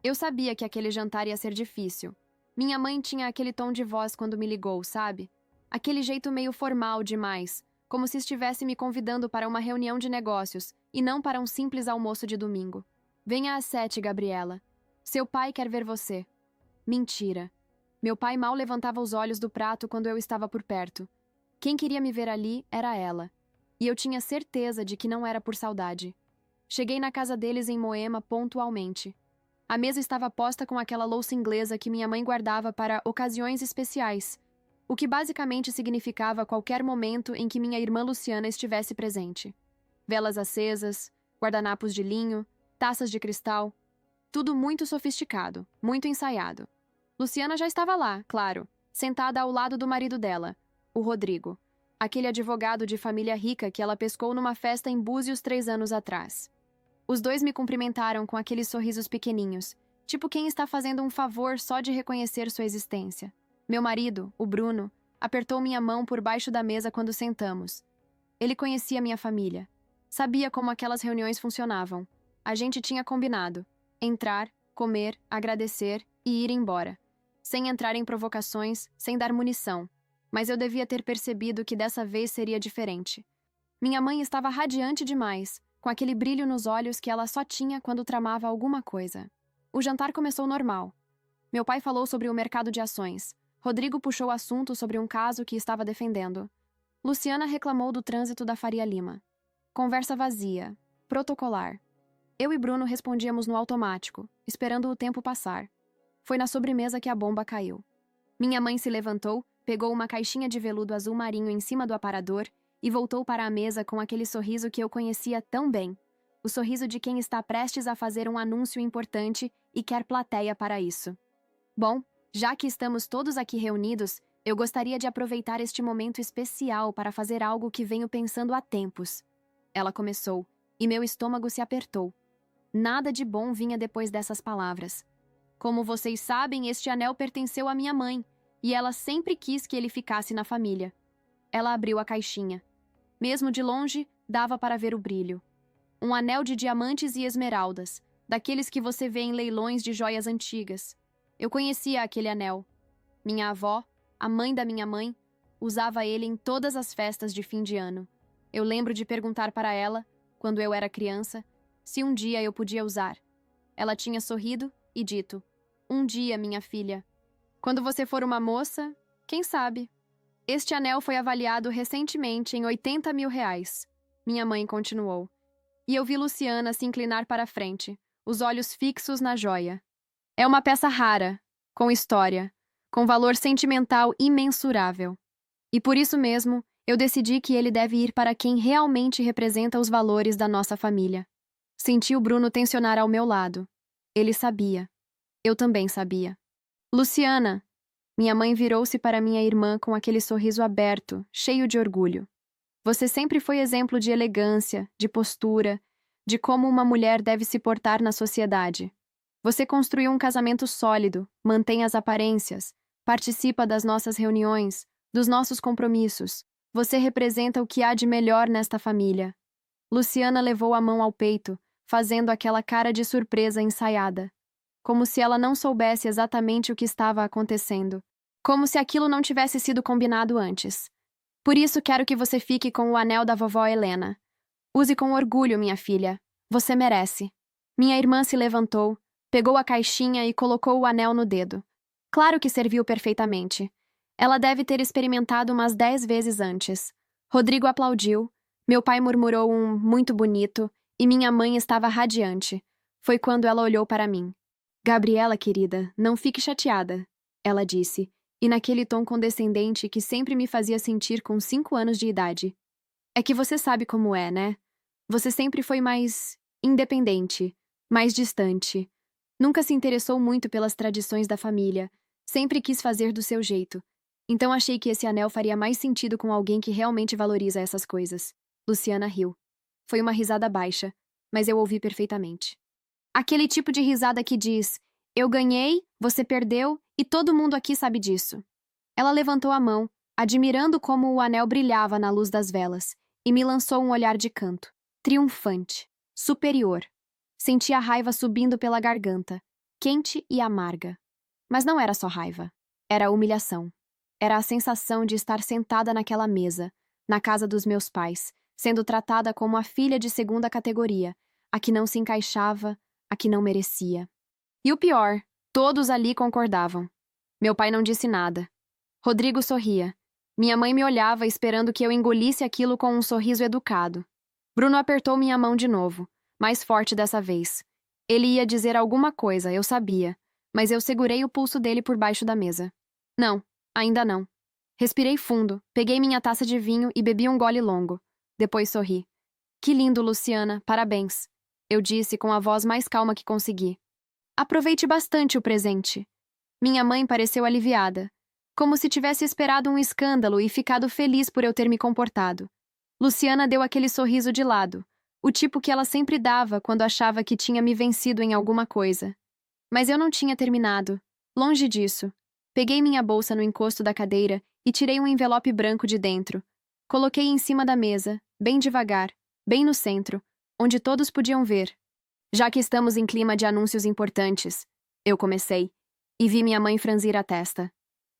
Eu sabia que aquele jantar ia ser difícil. Minha mãe tinha aquele tom de voz quando me ligou, sabe? Aquele jeito meio formal demais, como se estivesse me convidando para uma reunião de negócios e não para um simples almoço de domingo. Venha às 7, Gabriela. Seu pai quer ver você. Mentira. Meu pai mal levantava os olhos do prato quando eu estava por perto. Quem queria me ver ali era ela. E eu tinha certeza de que não era por saudade. Cheguei na casa deles em Moema pontualmente. A mesa estava posta com aquela louça inglesa que minha mãe guardava para ocasiões especiais, o que basicamente significava qualquer momento em que minha irmã Luciana estivesse presente. Velas acesas, guardanapos de linho, taças de cristal, tudo muito sofisticado, muito ensaiado. Luciana já estava lá, claro, sentada ao lado do marido dela, o Rodrigo, aquele advogado de família rica que ela pescou numa festa em Búzios 3 anos atrás. Os dois me cumprimentaram com aqueles sorrisos pequeninhos, tipo quem está fazendo um favor só de reconhecer sua existência. Meu marido, o Bruno, apertou minha mão por baixo da mesa quando sentamos. Ele conhecia minha família. Sabia como aquelas reuniões funcionavam. A gente tinha combinado: entrar, comer, agradecer e ir embora. Sem entrar em provocações, sem dar munição. Mas eu devia ter percebido que dessa vez seria diferente. Minha mãe estava radiante demais, com aquele brilho nos olhos que ela só tinha quando tramava alguma coisa. O jantar começou normal. Meu pai falou sobre o mercado de ações. Rodrigo puxou assunto sobre um caso que estava defendendo. Luciana reclamou do trânsito da Faria Lima. Conversa vazia, protocolar. Eu e Bruno respondíamos no automático, esperando o tempo passar. Foi na sobremesa que a bomba caiu. Minha mãe se levantou, pegou uma caixinha de veludo azul marinho em cima do aparador e voltou para a mesa com aquele sorriso que eu conhecia tão bem. O sorriso de quem está prestes a fazer um anúncio importante e quer plateia para isso. Bom, já que estamos todos aqui reunidos, eu gostaria de aproveitar este momento especial para fazer algo que venho pensando há tempos. Ela começou, e meu estômago se apertou. Nada de bom vinha depois dessas palavras. Como vocês sabem, este anel pertenceu à minha mãe, e ela sempre quis que ele ficasse na família. Ela abriu a caixinha. Mesmo de longe, dava para ver o brilho. Um anel de diamantes e esmeraldas, daqueles que você vê em leilões de joias antigas. Eu conhecia aquele anel. Minha avó, a mãe da minha mãe, usava ele em todas as festas de fim de ano. Eu lembro de perguntar para ela, quando eu era criança, se um dia eu podia usar. Ela tinha sorrido e dito: "Um dia, minha filha. Quando você for uma moça, quem sabe?" Este anel foi avaliado recentemente em 80 mil reais. Minha mãe continuou. E eu vi Luciana se inclinar para a frente, os olhos fixos na joia. É uma peça rara, com história, com valor sentimental imensurável. E por isso mesmo, eu decidi que ele deve ir para quem realmente representa os valores da nossa família. Senti o Bruno tensionar ao meu lado. Ele sabia. Eu também sabia. Luciana! Minha mãe virou-se para minha irmã com aquele sorriso aberto, cheio de orgulho. Você sempre foi exemplo de elegância, de postura, de como uma mulher deve se portar na sociedade. Você construiu um casamento sólido, mantém as aparências, participa das nossas reuniões, dos nossos compromissos. Você representa o que há de melhor nesta família. Luciana levou a mão ao peito, fazendo aquela cara de surpresa ensaiada. Como se ela não soubesse exatamente o que estava acontecendo. Como se aquilo não tivesse sido combinado antes. Por isso quero que você fique com o anel da vovó Helena. Use com orgulho, minha filha. Você merece. Minha irmã se levantou, pegou a caixinha e colocou o anel no dedo. Claro que serviu perfeitamente. Ela deve ter experimentado umas 10 vezes antes. Rodrigo aplaudiu, meu pai murmurou um muito bonito e minha mãe estava radiante. Foi quando ela olhou para mim. Gabriela, querida, não fique chateada, ela disse, e naquele tom condescendente que sempre me fazia sentir com 5 anos de idade. É que você sabe como é, né? Você sempre foi mais independente, mais distante. Nunca se interessou muito pelas tradições da família, sempre quis fazer do seu jeito. Então achei que esse anel faria mais sentido com alguém que realmente valoriza essas coisas. Luciana riu. Foi uma risada baixa, mas eu ouvi perfeitamente. Aquele tipo de risada que diz: "Eu ganhei, você perdeu, e todo mundo aqui sabe disso." Ela levantou a mão, admirando como o anel brilhava na luz das velas, e me lançou um olhar de canto. Triunfante. Superior. Senti a raiva subindo pela garganta. quente e amarga. Mas não era só raiva. Era humilhação. Era a sensação de estar sentada naquela mesa, na casa dos meus pais, sendo tratada como a filha de segunda categoria, a que não se encaixava, a que não merecia. E o pior, todos ali concordavam. Meu pai não disse nada. Rodrigo sorria. Minha mãe me olhava esperando que eu engolisse aquilo com um sorriso educado. Bruno apertou minha mão de novo, mais forte dessa vez. Ele ia dizer alguma coisa, eu sabia, mas eu segurei o pulso dele por baixo da mesa. Não, ainda não. Respirei fundo, peguei minha taça de vinho e bebi um gole longo. Depois sorri. Que lindo, Luciana, parabéns. Eu disse com a voz mais calma que consegui. Aproveite bastante o presente. Minha mãe pareceu aliviada, como se tivesse esperado um escândalo e ficado feliz por eu ter me comportado. Luciana deu aquele sorriso de lado, o tipo que ela sempre dava quando achava que tinha me vencido em alguma coisa. Mas eu não tinha terminado. Longe disso. Peguei minha bolsa no encosto da cadeira e tirei um envelope branco de dentro. Coloquei em cima da mesa, bem devagar, bem no centro, onde todos podiam ver. Já que estamos em clima de anúncios importantes, eu comecei, e vi minha mãe franzir a testa.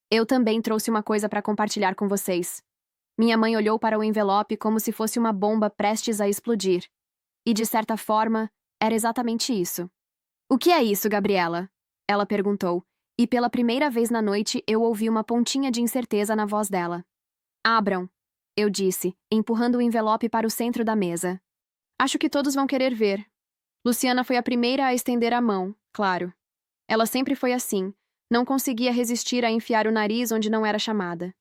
Eu também trouxe uma coisa para compartilhar com vocês. Minha mãe olhou para o envelope como se fosse uma bomba prestes a explodir. E, de certa forma, era exatamente isso. O que é isso, Gabriela? Ela perguntou, e pela primeira vez na noite eu ouvi uma pontinha de incerteza na voz dela. Abram, eu disse, empurrando o envelope para o centro da mesa. Acho que todos vão querer ver. Luciana foi a primeira a estender a mão, claro. Ela sempre foi assim, não conseguia resistir a enfiar o nariz onde não era chamada.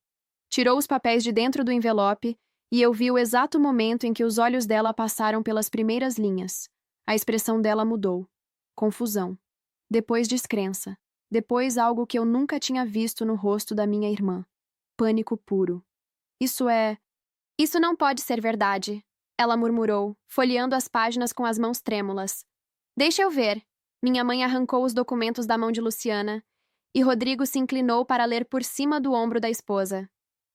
Tirou os papéis de dentro do envelope e eu vi o exato momento em que os olhos dela passaram pelas primeiras linhas. A expressão dela mudou. Confusão. Depois descrença. Depois algo que eu nunca tinha visto no rosto da minha irmã. Pânico puro. Isso não pode ser verdade, ela murmurou, folheando as páginas com as mãos trêmulas. Deixa eu ver. Minha mãe arrancou os documentos da mão de Luciana e Rodrigo se inclinou para ler por cima do ombro da esposa.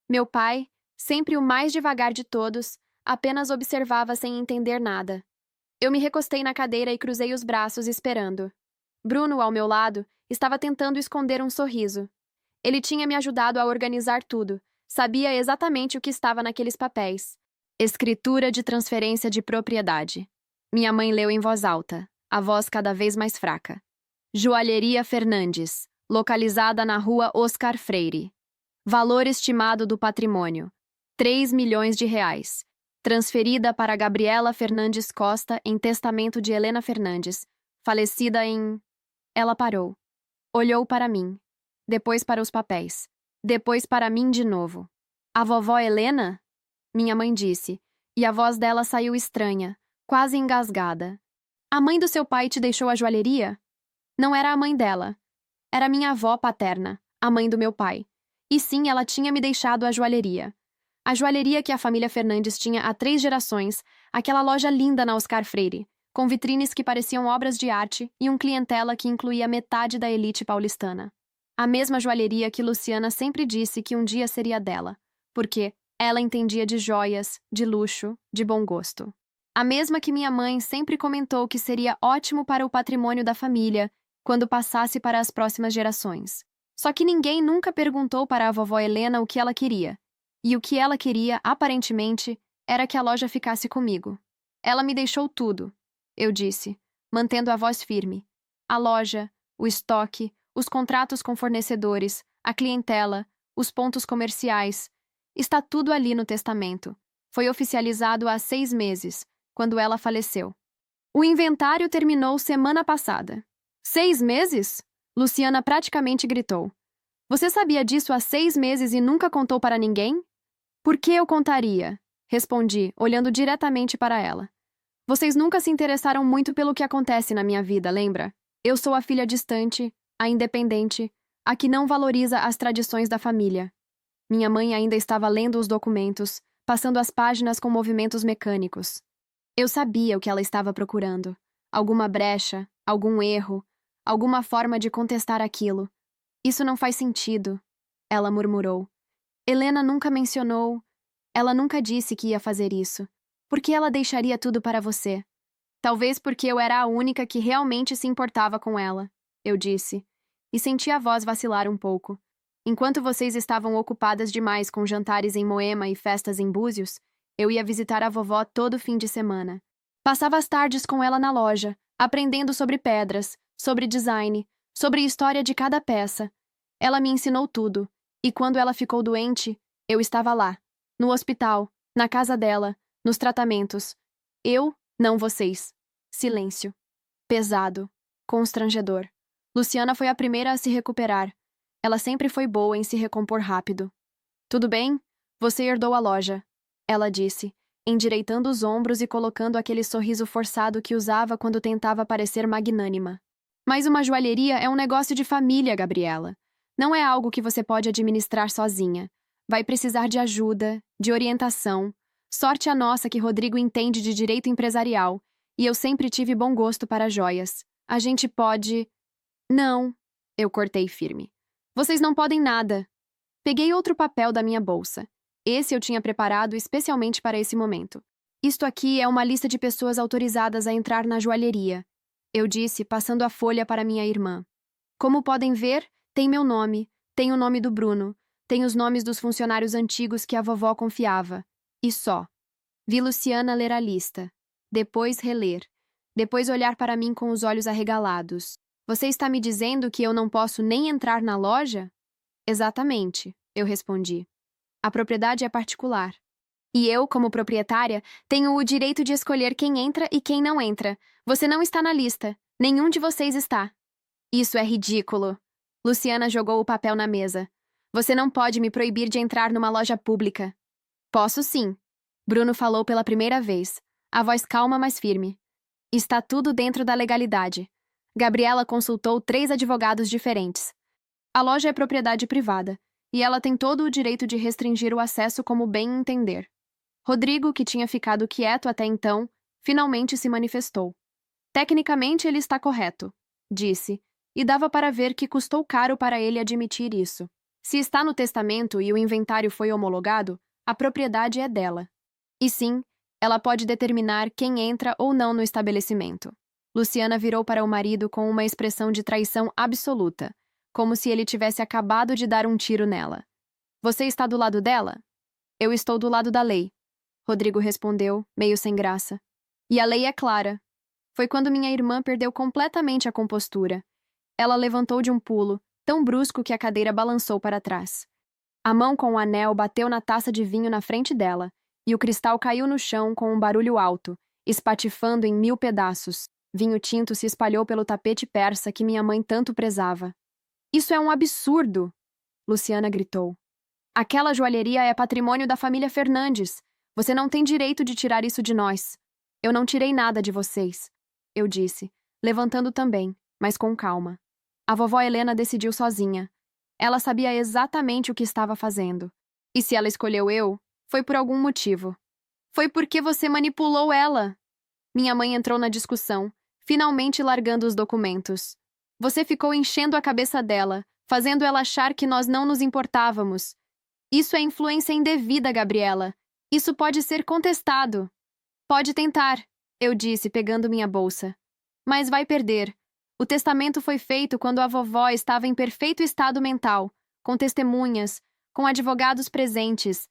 Meu pai, sempre o mais devagar de todos, apenas observava sem entender nada. Eu me recostei na cadeira e cruzei os braços esperando. Bruno, ao meu lado, estava tentando esconder um sorriso. Ele tinha me ajudado a organizar tudo, sabia exatamente o que estava naqueles papéis. Escritura de transferência de propriedade. Minha mãe leu em voz alta, a voz cada vez mais fraca. Joalheria Fernandes, localizada na rua Oscar Freire. Valor estimado do patrimônio: 3 milhões de reais. Transferida para Gabriela Fernandes Costa em testamento de Helena Fernandes, falecida em... Ela parou. Olhou para mim. Depois para os papéis. Depois para mim de novo. A vovó Helena? Minha mãe disse, e a voz dela saiu estranha, quase engasgada. A mãe do seu pai te deixou a joalheria? Não era a mãe dela. Era minha avó paterna, a mãe do meu pai. E sim, ela tinha me deixado a joalheria. A joalheria que a família Fernandes tinha há 3 gerações, aquela loja linda na Oscar Freire, com vitrines que pareciam obras de arte e um clientela que incluía metade da elite paulistana. A mesma joalheria que Luciana sempre disse que um dia seria dela, porque ela entendia de joias, de luxo, de bom gosto. A mesma que minha mãe sempre comentou que seria ótimo para o patrimônio da família quando passasse para as próximas gerações. Só que ninguém nunca perguntou para a vovó Helena o que ela queria. E o que ela queria, aparentemente, era que a loja ficasse comigo. Ela me deixou tudo, eu disse, mantendo a voz firme. A loja, o estoque, os contratos com fornecedores, a clientela, os pontos comerciais. Está tudo ali no testamento. Foi oficializado há 6 meses, quando ela faleceu. O inventário terminou semana passada. 6 meses? Luciana praticamente gritou. Você sabia disso há 6 meses e nunca contou para ninguém? Por que eu contaria? Respondi, olhando diretamente para ela. Vocês nunca se interessaram muito pelo que acontece na minha vida, lembra? Eu sou a filha distante, a independente, a que não valoriza as tradições da família. Minha mãe ainda estava lendo os documentos, passando as páginas com movimentos mecânicos. Eu sabia o que ela estava procurando. Alguma brecha, algum erro, alguma forma de contestar aquilo. Isso não faz sentido, ela murmurou. Helena nunca mencionou. Ela nunca disse que ia fazer isso. Por que ela deixaria tudo para você? Talvez porque eu era a única que realmente se importava com ela. eu disse, e senti a voz vacilar um pouco. Enquanto vocês estavam ocupadas demais com jantares em Moema e festas em Búzios, eu ia visitar a vovó todo fim de semana. Passava as tardes com ela na loja, aprendendo sobre pedras, sobre design, sobre a história de cada peça. Ela me ensinou tudo, e quando ela ficou doente, eu estava lá, no hospital, na casa dela, nos tratamentos. Eu, não vocês. Silêncio. Pesado. Constrangedor. Luciana foi a primeira a se recuperar. Ela sempre foi boa em se recompor rápido. Tudo bem? Você herdou a loja, ela disse, endireitando os ombros e colocando aquele sorriso forçado que usava quando tentava parecer magnânima. Mas uma joalheria é um negócio de família, Gabriela. Não é algo que você pode administrar sozinha. Vai precisar de ajuda, de orientação. Sorte a nossa que Rodrigo entende de direito empresarial, e eu sempre tive bom gosto para joias. A gente pode... Não, eu cortei firme. Vocês não podem nada. Peguei outro papel da minha bolsa. Esse eu tinha preparado especialmente para esse momento. Isto aqui é uma lista de pessoas autorizadas a entrar na joalheria, eu disse, passando a folha para minha irmã. Como podem ver, tem meu nome, tem o nome do Bruno, tem os nomes dos funcionários antigos que a vovó confiava. E só. Vi Luciana ler a lista. Depois reler. Depois olhar para mim com os olhos arregalados. Você está me dizendo que eu não posso nem entrar na loja? Exatamente, eu respondi. A propriedade é particular. E eu, como proprietária, tenho o direito de escolher quem entra e quem não entra. Você não está na lista. Nenhum de vocês está. Isso é ridículo. Luciana jogou o papel na mesa. Você não pode me proibir de entrar numa loja pública. Posso sim. Bruno falou pela primeira vez, a voz calma, mas firme. Está tudo dentro da legalidade. Gabriela consultou 3 advogados diferentes. A loja é propriedade privada, e ela tem todo o direito de restringir o acesso como bem entender. Rodrigo, que tinha ficado quieto até então, finalmente se manifestou. Tecnicamente ele está correto, disse, e dava para ver que custou caro para ele admitir isso. Se está no testamento e o inventário foi homologado, a propriedade é dela. E sim, ela pode determinar quem entra ou não no estabelecimento. Luciana virou para o marido com uma expressão de traição absoluta, como se ele tivesse acabado de dar um tiro nela. Você está do lado dela? Eu estou do lado da lei, Rodrigo respondeu, meio sem graça. E a lei é clara. Foi quando minha irmã perdeu completamente a compostura. Ela levantou de um pulo, tão brusco que a cadeira balançou para trás. A mão com o anel bateu na taça de vinho na frente dela, e o cristal caiu no chão com um barulho alto, espatifando em 1000 pedaços. Vinho tinto se espalhou pelo tapete persa que minha mãe tanto prezava. Isso é um absurdo! Luciana gritou. Aquela joalheria é patrimônio da família Fernandes. Você não tem direito de tirar isso de nós. Eu não tirei nada de vocês, eu disse, levantando também, mas com calma. A vovó Helena decidiu sozinha. Ela sabia exatamente o que estava fazendo. E se ela escolheu eu, foi por algum motivo. Foi porque você manipulou ela. Minha mãe entrou na discussão, finalmente largando os documentos. Você ficou enchendo a cabeça dela, fazendo ela achar que nós não nos importávamos. Isso é influência indevida, Gabriela. Isso pode ser contestado. Pode tentar, eu disse, pegando minha bolsa. Mas vai perder. O testamento foi feito quando a vovó estava em perfeito estado mental, com testemunhas, com advogados presentes.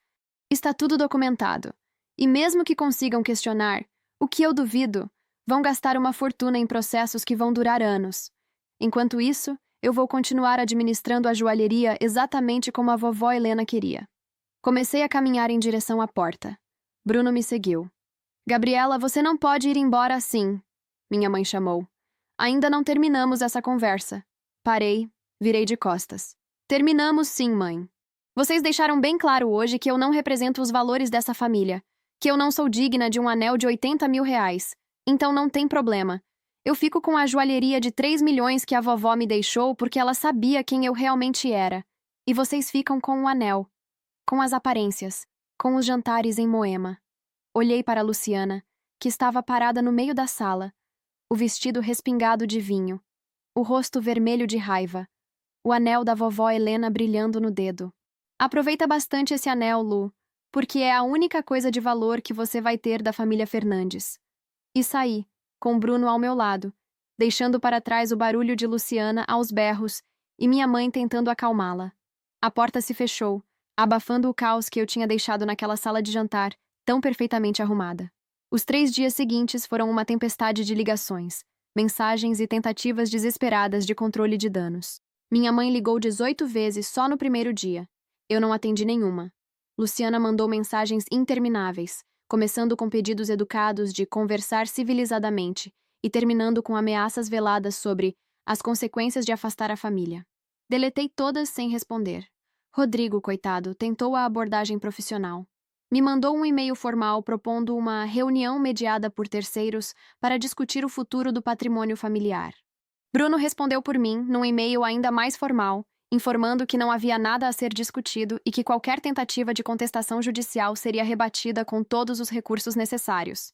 Está tudo documentado. E mesmo que consigam questionar, o que eu duvido, vão gastar uma fortuna em processos que vão durar anos. Enquanto isso, eu vou continuar administrando a joalheria exatamente como a vovó Helena queria. Comecei a caminhar em direção à porta. Bruno me seguiu. Gabriela, você não pode ir embora assim, minha mãe chamou. Ainda não terminamos essa conversa. Parei, virei de costas. Terminamos sim, mãe. Vocês deixaram bem claro hoje que eu não represento os valores dessa família, que eu não sou digna de um anel de 80 mil reais. Então não tem problema. Eu fico com a joalheria de 3 milhões que a vovó me deixou porque ela sabia quem eu realmente era. E vocês ficam com o anel. Com as aparências. Com os jantares em Moema. Olhei para Luciana, que estava parada no meio da sala, o vestido respingado de vinho, o rosto vermelho de raiva, o anel da vovó Helena brilhando no dedo. Aproveita bastante esse anel, Lu, porque é a única coisa de valor que você vai ter da família Fernandes. E saí, com Bruno ao meu lado, deixando para trás o barulho de Luciana aos berros e minha mãe tentando acalmá-la. A porta se fechou, abafando o caos que eu tinha deixado naquela sala de jantar, tão perfeitamente arrumada. Os 3 dias seguintes foram uma tempestade de ligações, mensagens e tentativas desesperadas de controle de danos. Minha mãe ligou 18 vezes só no primeiro dia. Eu não atendi nenhuma. Luciana mandou mensagens intermináveis, começando com pedidos educados de conversar civilizadamente e terminando com ameaças veladas sobre as consequências de afastar a família. Deletei todas sem responder. Rodrigo, coitado, tentou a abordagem profissional. Me mandou um e-mail formal propondo uma reunião mediada por terceiros para discutir o futuro do patrimônio familiar. Bruno respondeu por mim, num e-mail ainda mais formal, informando que não havia nada a ser discutido e que qualquer tentativa de contestação judicial seria rebatida com todos os recursos necessários.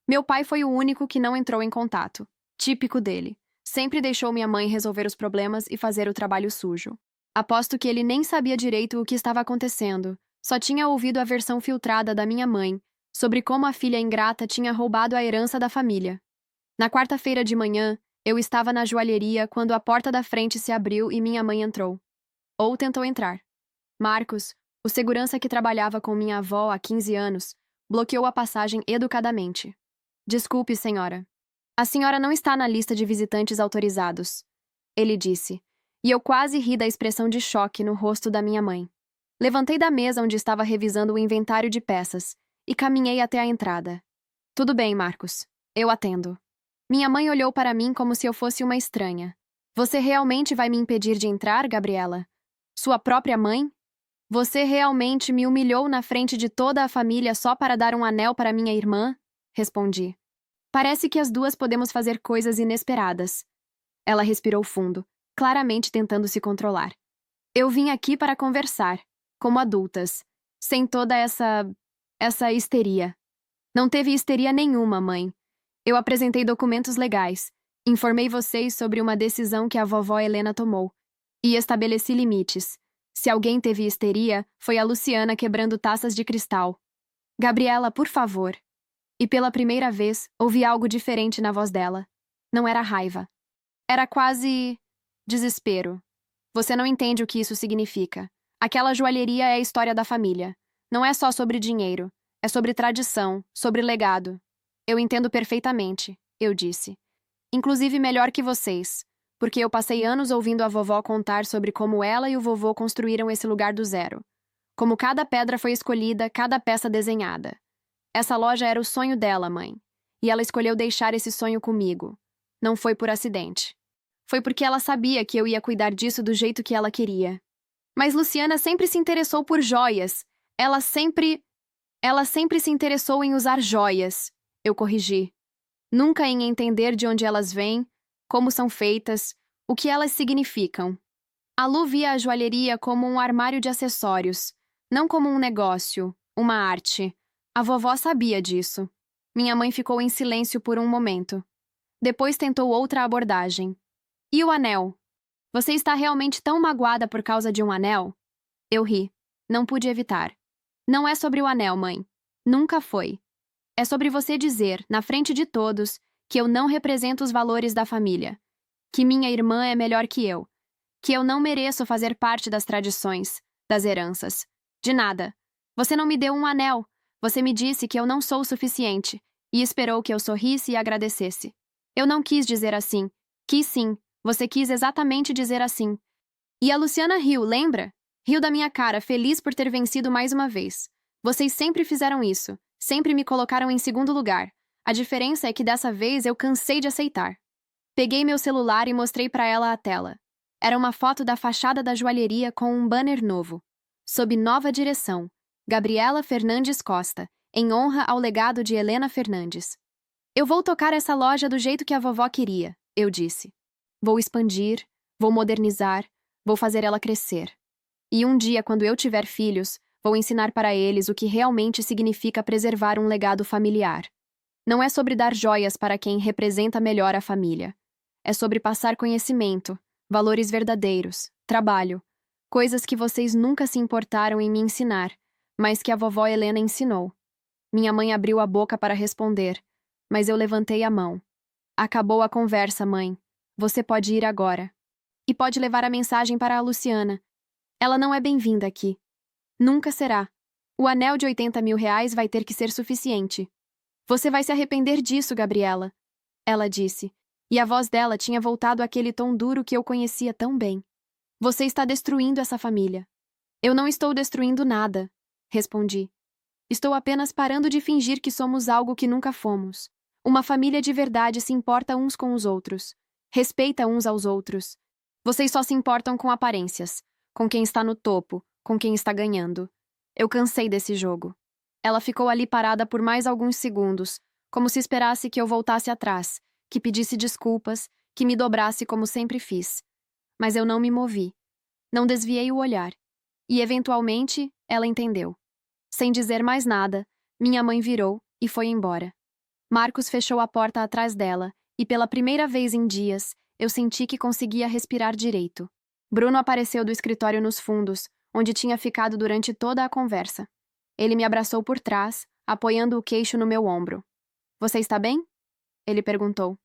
Meu pai foi o único que não entrou em contato. Típico dele. Sempre deixou minha mãe resolver os problemas e fazer o trabalho sujo. Aposto que ele nem sabia direito o que estava acontecendo. Só tinha ouvido a versão filtrada da minha mãe sobre como a filha ingrata tinha roubado a herança da família. Na quarta-feira de manhã, eu estava na joalheria quando a porta da frente se abriu e minha mãe entrou. Ou tentou entrar. Marcos, o segurança que trabalhava com minha avó há 15 anos, bloqueou a passagem educadamente. Desculpe, senhora. A senhora não está na lista de visitantes autorizados, ele disse, e eu quase ri da expressão de choque no rosto da minha mãe. Levantei da mesa onde estava revisando o inventário de peças e caminhei até a entrada. Tudo bem, Marcos. Eu atendo. Minha mãe olhou para mim como se eu fosse uma estranha. Você realmente vai me impedir de entrar, Gabriela? Sua própria mãe? Você realmente me humilhou na frente de toda a família só para dar um anel para minha irmã? Respondi. Parece que as duas podemos fazer coisas inesperadas. Ela respirou fundo, claramente tentando se controlar. Eu vim aqui para conversar, como adultas, sem toda essa histeria. Não teve histeria nenhuma, mãe. Eu apresentei documentos legais, informei vocês sobre uma decisão que a vovó Helena tomou e estabeleci limites. Se alguém teve histeria, foi a Luciana quebrando taças de cristal. Gabriela, por favor. E pela primeira vez, ouvi algo diferente na voz dela. Não era raiva. Era quase desespero. Você não entende o que isso significa. Aquela joalheria é a história da família. Não é só sobre dinheiro. É sobre tradição, sobre legado. Eu entendo perfeitamente, eu disse. Inclusive melhor que vocês, porque eu passei anos ouvindo a vovó contar sobre como ela e o vovô construíram esse lugar do zero. Como cada pedra foi escolhida, cada peça desenhada. Essa loja era o sonho dela, mãe. E ela escolheu deixar esse sonho comigo. Não foi por acidente. Foi porque ela sabia que eu ia cuidar disso do jeito que ela queria. Mas Luciana sempre se interessou por joias. Ela sempre se interessou em usar joias. Eu corrigi. Nunca em entender de onde elas vêm, como são feitas, o que elas significam. A Lu via a joalheria como um armário de acessórios, não como um negócio, uma arte. A vovó sabia disso. Minha mãe ficou em silêncio por um momento. Depois tentou outra abordagem. E o anel? Você está realmente tão magoada por causa de um anel? Eu ri. Não pude evitar. Não é sobre o anel, mãe. Nunca foi. É sobre você dizer, na frente de todos, que eu não represento os valores da família. Que minha irmã é melhor que eu. Que eu não mereço fazer parte das tradições, das heranças. De nada. Você não me deu um anel. Você me disse que eu não sou o suficiente, e esperou que eu sorrisse e agradecesse. Eu não quis dizer assim. Quis sim. Você quis exatamente dizer assim. E a Luciana riu, lembra? Riu da minha cara, feliz por ter vencido mais uma vez. Vocês sempre fizeram isso. Sempre me colocaram em segundo lugar. A diferença é que dessa vez eu cansei de aceitar. Peguei meu celular e mostrei para ela a tela. Era uma foto da fachada da joalheria com um banner novo. Sob nova direção. Gabriela Fernandes Costa, em honra ao legado de Helena Fernandes. Eu vou tocar essa loja do jeito que a vovó queria, eu disse. Vou expandir, vou modernizar, vou fazer ela crescer. E um dia, quando eu tiver filhos, vou ensinar para eles o que realmente significa preservar um legado familiar. Não é sobre dar joias para quem representa melhor a família. É sobre passar conhecimento, valores verdadeiros, trabalho, coisas que vocês nunca se importaram em me ensinar, mas que a vovó Helena ensinou. Minha mãe abriu a boca para responder, mas eu levantei a mão. Acabou a conversa, mãe. Você pode ir agora. E pode levar a mensagem para a Luciana. Ela não é bem-vinda aqui. Nunca será. O anel de 80 mil reais vai ter que ser suficiente. Você vai se arrepender disso, Gabriela. Ela disse. E a voz dela tinha voltado àquele tom duro que eu conhecia tão bem. Você está destruindo essa família. Eu não estou destruindo nada, respondi. Estou apenas parando de fingir que somos algo que nunca fomos. Uma família de verdade se importa uns com os outros. Respeita uns aos outros. Vocês só se importam com aparências, com quem está no topo, com quem está ganhando. Eu cansei desse jogo. Ela ficou ali parada por mais alguns segundos, como se esperasse que eu voltasse atrás, que pedisse desculpas, que me dobrasse como sempre fiz. Mas eu não me movi. Não desviei o olhar. E, eventualmente, ela entendeu. Sem dizer mais nada, minha mãe virou e foi embora. Marcos fechou a porta atrás dela e, pela primeira vez em dias, eu senti que conseguia respirar direito. Bruno apareceu do escritório nos fundos, onde tinha ficado durante toda a conversa. Ele me abraçou por trás, apoiando o queixo no meu ombro. Você está bem? Ele perguntou.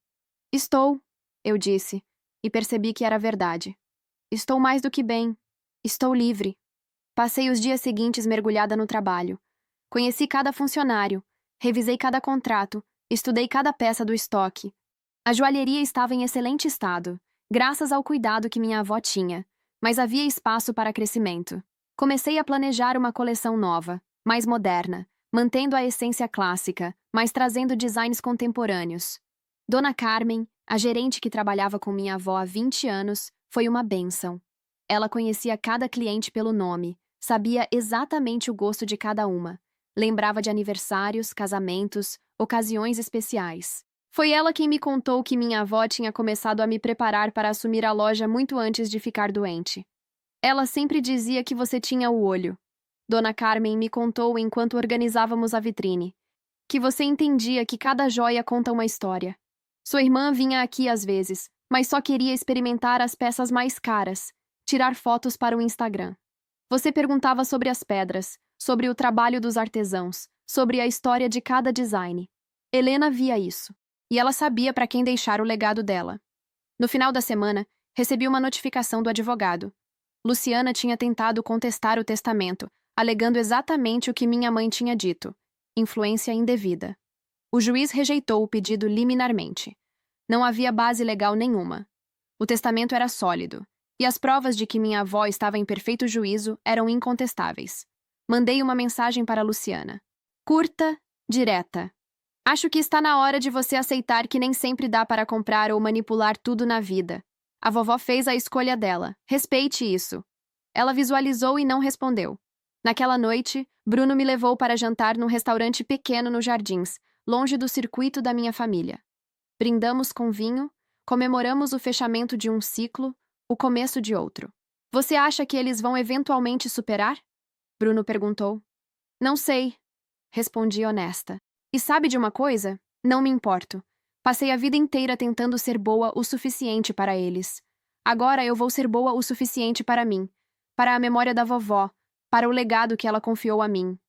Estou, eu disse, e percebi que era verdade. Estou mais do que bem. Estou livre. Passei os dias seguintes mergulhada no trabalho. Conheci cada funcionário, revisei cada contrato, estudei cada peça do estoque. A joalheria estava em excelente estado, graças ao cuidado que minha avó tinha, mas havia espaço para crescimento. Comecei a planejar uma coleção nova, mais moderna, mantendo a essência clássica, mas trazendo designs contemporâneos. Dona Carmen, a gerente que trabalhava com minha avó há 20 anos, foi uma bênção. Ela conhecia cada cliente pelo nome, sabia exatamente o gosto de cada uma, lembrava de aniversários, casamentos, ocasiões especiais. Foi ela quem me contou que minha avó tinha começado a me preparar para assumir a loja muito antes de ficar doente. Ela sempre dizia que você tinha o olho. Dona Carmen me contou enquanto organizávamos a vitrine, que você entendia que cada joia conta uma história. Sua irmã vinha aqui às vezes, mas só queria experimentar as peças mais caras, tirar fotos para o Instagram. Você perguntava sobre as pedras, sobre o trabalho dos artesãos, sobre a história de cada design. Helena via isso, e ela sabia para quem deixar o legado dela. No final da semana, recebi uma notificação do advogado. Luciana tinha tentado contestar o testamento, alegando exatamente o que minha mãe tinha dito: influência indevida. O juiz rejeitou o pedido liminarmente. Não havia base legal nenhuma. O testamento era sólido, e as provas de que minha avó estava em perfeito juízo eram incontestáveis. Mandei uma mensagem para Luciana. Curta, direta. Acho que está na hora de você aceitar que nem sempre dá para comprar ou manipular tudo na vida. A vovó fez a escolha dela. Respeite isso. Ela visualizou e não respondeu. Naquela noite, Bruno me levou para jantar num restaurante pequeno nos Jardins, longe do circuito da minha família. Brindamos com vinho, comemoramos o fechamento de um ciclo, o começo de outro. Você acha que eles vão eventualmente superar? Bruno perguntou. Não sei, respondi honesta. E sabe de uma coisa? Não me importo. Passei a vida inteira tentando ser boa o suficiente para eles. Agora eu vou ser boa o suficiente para mim, para a memória da vovó, para o legado que ela confiou a mim.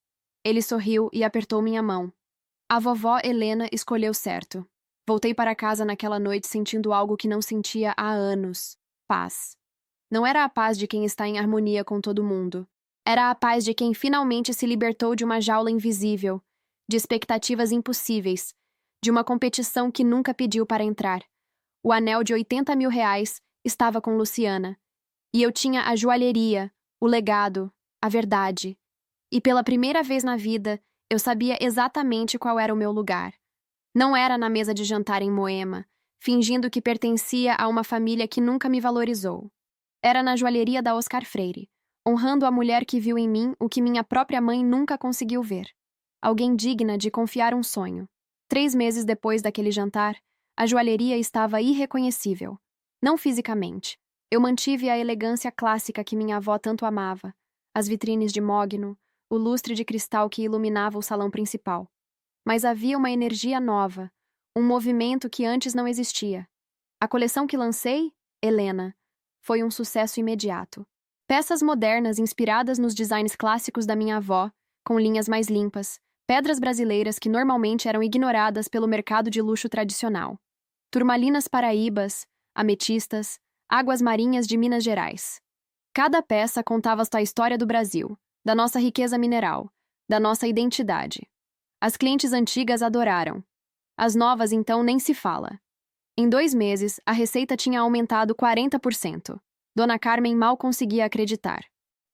Ele sorriu e apertou minha mão. A vovó Helena escolheu certo. Voltei para casa naquela noite sentindo algo que não sentia há anos. Paz. Não era a paz de quem está em harmonia com todo mundo. Era a paz de quem finalmente se libertou de uma jaula invisível, de expectativas impossíveis, de uma competição que nunca pediu para entrar. O anel de 80 mil reais estava com Luciana. E eu tinha a joalheria, o legado, a verdade. E pela primeira vez na vida, eu sabia exatamente qual era o meu lugar. Não era na mesa de jantar em Moema, fingindo que pertencia a uma família que nunca me valorizou. Era na joalheria da Oscar Freire, honrando a mulher que viu em mim o que minha própria mãe nunca conseguiu ver. Alguém digna de confiar um sonho. 3 meses depois daquele jantar, a joalheria estava irreconhecível. Não fisicamente. Eu mantive a elegância clássica que minha avó tanto amava, as vitrines de mogno, o lustre de cristal que iluminava o salão principal. Mas havia uma energia nova, um movimento que antes não existia. A coleção que lancei, Helena, foi um sucesso imediato. Peças modernas inspiradas nos designs clássicos da minha avó, com linhas mais limpas, pedras brasileiras que normalmente eram ignoradas pelo mercado de luxo tradicional. turmalinas paraíbas, ametistas, águas marinhas de Minas Gerais. Cada peça contava a história do Brasil, da nossa riqueza mineral, da nossa identidade. As clientes antigas adoraram. As novas, então, nem se fala. Em 2 meses, a receita tinha aumentado 40%. Dona Carmen mal conseguia acreditar.